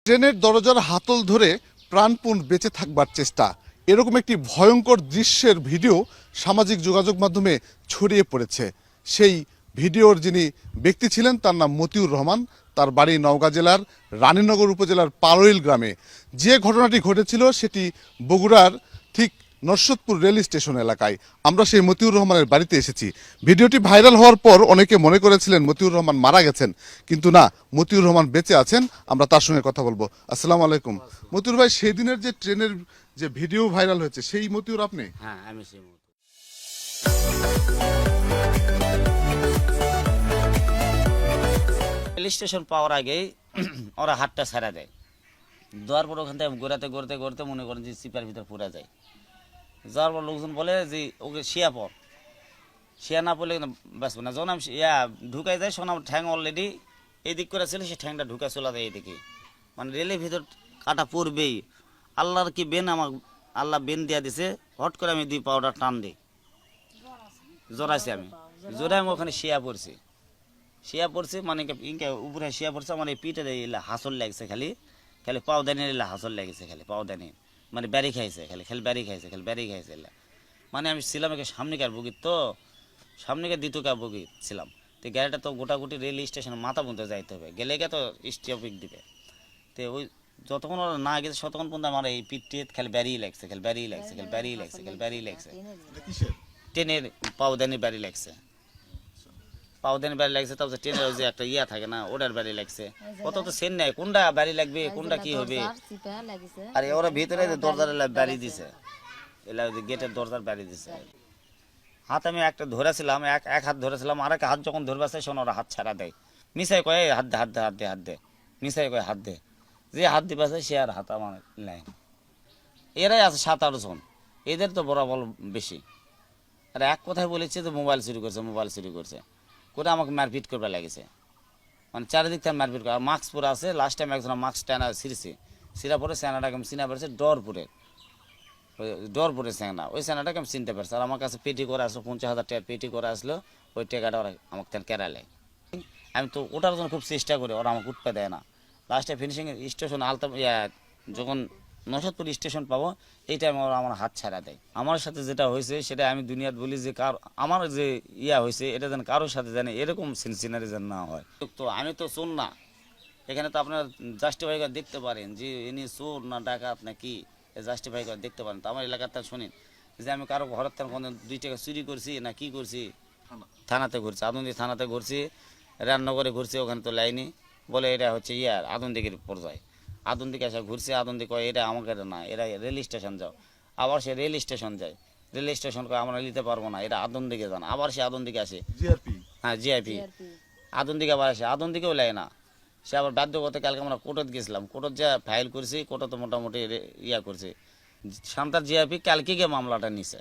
ট্রেনের দরজার হাতল ধরে প্রাণপণ বেঁচে থাকবার চেষ্টা, এরকম একটি ভয়ঙ্কর দৃশ্যের ভিডিও সামাজিক যোগাযোগ মাধ্যমে ছড়িয়ে পড়েছে। সেই ভিডিওর যিনি ব্যক্তি ছিলেন তার নাম মতিউর রহমান। তার বাড়ি নওগাঁ জেলার রানীনগর উপজেলার পারইল গ্রামে। যে ঘটনাটি ঘটেছিল সেটি বগুড়ার ঠিক নরসদপুর রেল স্টেশন এলাকায়। আমরা সেই মতিউর রহমানের বাড়িতে এসেছি। ভিডিওটি ভাইরাল হওয়ার পর অনেকে মনে করেছিলেন মতিউর রহমান মারা গেছেন, কিন্তু না, মতিউর রহমান বেঁচে আছেন। আমরা তার সঙ্গে কথা বলবো। আসসালামু আলাইকুম মতিউর ভাই, সেই দিনের যে ট্রেনের যে ভিডিও ভাইরাল হয়েছে সেই মতিউর আপনি? হ্যাঁ, আমি সেই মতো। রেল স্টেশন পাওয়ার আগেই ওরা হাতটা ছাড়া দেয়। দেওয়ার পর ওখান থেকে ঘোরাতে ঘুরতে ঘুরতে মনে করেন যে সিপার ভিতর পড়ে যায়। যাওয়ার পর লোকজন বলে যে ওকে শিয়া পর, শিয়া না পড়লে বাঁচবে না। যখন আমি ঢুকাই যায়, শোন আমার ঠ্যাং অলরেডি এইদিক করে ছিল, সে ঠ্যাংটা ঢুকা চলে যায় এইদিকে। মানে রেলের ভিতর কাটা পড়বেই। আল্লাহর কি বেন, আমার আল্লাহ বেন দিয়া দিছে। হট করে আমি 2 পাউডার টান দিই, জোরাইছি আমি, জোরাই আমি ওখানে শিয়া পড়ছি মানে ইনকে উপরে শিয়া পড়ছে। আমার এই পিঠে হাসল লাগছে, খালি খালি পাও দানি হাসল লাগছে, খালি পাও দানি মানে ব্যারি খাইছে, খালি ব্যারি খাইছে। মানে আমি ছিলাম একে সামনেকার বগির, তো সামনেকার দ্বিতীয়কার বগির ছিলাম। তো গাড়িটা তো গোটাগুটি রেল স্টেশনে মাথা পর্যন্ত যাইতে হবে, গেলে গে তো স্টপিক দিবে। তো ওই যতক্ষণ ওরা না গেছে ততক্ষণ পর্যন্ত আমার এই পিঠে খালি ব্যারিয়ে লাগছে, ট্রেনের পাউদানি ব্যারি লাগছে, তারপর ট্রেনের যে একটা ইয়া থাকে না, ওটার ব্যারি লাগছে। কত তো সেন নাই, কোনটা ব্যারি লাগবে, কোনটা কি হবে। আর ওরা ভিতরে দরজার ব্যারি দিছে, এলা গেটের দরজার ব্যারি দিছে। হাত আমি একটা ধরেছিলাম, এক হাত ধরেছিলাম, আর এক হাত যখন ধরবে শোন ওরা হাত ছাড়া দেয়। মিশাই কয়ে হাত দে, মিশাই কয়ে হাত দে। যে হাত দিবাছে সে আর হাত আমার নাই। এরাই আছে 7-8 জন, এদের তো বরাবর বেশি। আর এক কথায় বলেছে যে মোবাইল চুরি করছে করে আমাকে মারপিট করবে লাগেছে। মানে চারিদিক থেকে মারপিট করে। আর মাস্ক পরে আছে। লাস্ট টাইম একজন মাস্ক টানা সিরা পরে সেনাটাকে আমি চিনা পেরেছে, ডরপুরে সেনা। ওই সেনাটাকে আমি চিনতে পারছি। আর আমার কাছে পেটি করে আসলো, 50,000 টাকা পেটি করে আসলো। ওই টাকাটা ওরা আমাকে তেন কেরালে। আমি তো ওটার জন্য খুব চেষ্টা করি, ওরা আমাকে উঠতে দেয় না। লাস্টে ফিনিশিং স্টেশন যখন নরসদপুর স্টেশন পাবো, এই টাইমে ওরা আমার হাত ছাড়া দেয়। আমার সাথে যেটা হয়েছে সেটা আমি দুনিয়াত বলি যে আমার যে হয়েছে এটা যেন কারোর সাথে জানে এরকম সিনারি যেন না হয়। তো আমি তো চোর না, এখানে তো আপনারা জাস্টিফাই করে দেখতে পারেন যে ইনি চোর না ডাকাত না কি, জাস্টিফাই করে দেখতে পারেন। তো আমার এলাকাতে শুনেন যে আমি কারো ঘরের থেকে কোনো 2 টাকা চুরি করছি না কি করছি। থানাতে ঘুরছি, আদন্দি থানাতে ঘুরছি, রান্নাঘরে ঘুরছি, ওখানে তো লাইনি বলে এটা হচ্ছে আদন্দিকের পর্যায়ে। আদন্দিকে এসে ঘুরছে, আদন্দি কয় এটা আমাকে না, এরা রেল স্টেশন যাও। আবার সে রেল স্টেশন যায়, রেল স্টেশন কয় আমরা নিতে পারবো না, এটা আদন্দিকে যান। আবার সে আদন্দিকে আসে, হ্যাঁ জিআইপি। আদন্দিকে আবার আসে, আদন্দিকেও লাই না। সে আবার বাধ্য করতে কালকে আমরা কোর্টত গেছিলাম, কোর্টত যা ফাইল করছি, কোর্টত মোটামুটি করছে। শান্তার জিআইপি কালকে গিয়ে মামলাটা নিছে।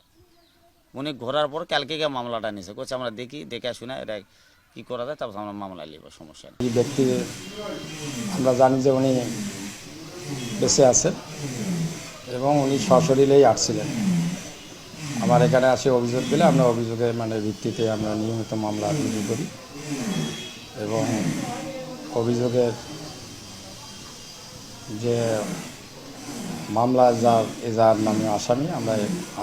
উনি ঘোরার পর কালকে গিয়ে মামলাটা নিছে, করছে আমরা দেখে শুনে এটা কি করা যায়, তারপর আমরা মামলা নিব, সমস্যা নেই। এই ব্যক্তি আমরা জানি যে উনি বেঁচে আছেন এবং উনি সশরীরেই আসছিলেন। আমার এখানে আসে অভিযোগ পেলে আমরা অভিযোগের ভিত্তিতে আমরা নিয়মিত মামলা রুজু করি এবং অভিযোগের যে মামলা যার নামে আসামি, আমরা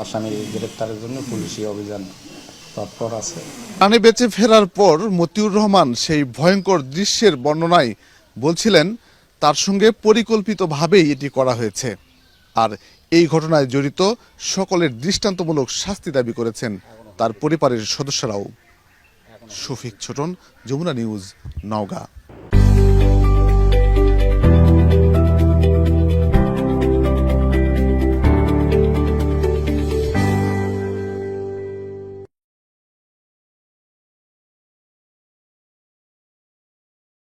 আসামি গ্রেপ্তারের জন্য পুলিশি অভিযান তৎপর আছে। প্রাণে বেঁচে ফেরার পর মতিউর রহমান সেই ভয়ঙ্কর দৃশ্যের বর্ণনায় বলছিলেন তার সঙ্গে পরিকল্পিতভাবেই এটি করা হয়েছে। আর এই ঘটনায় জড়িত সকলের দৃষ্টান্তমূলক শাস্তি দাবি করেছেন তার পরিবারের সদস্যরাও। শফিক ছোটন, যমুনা নিউজ, নওগাঁ।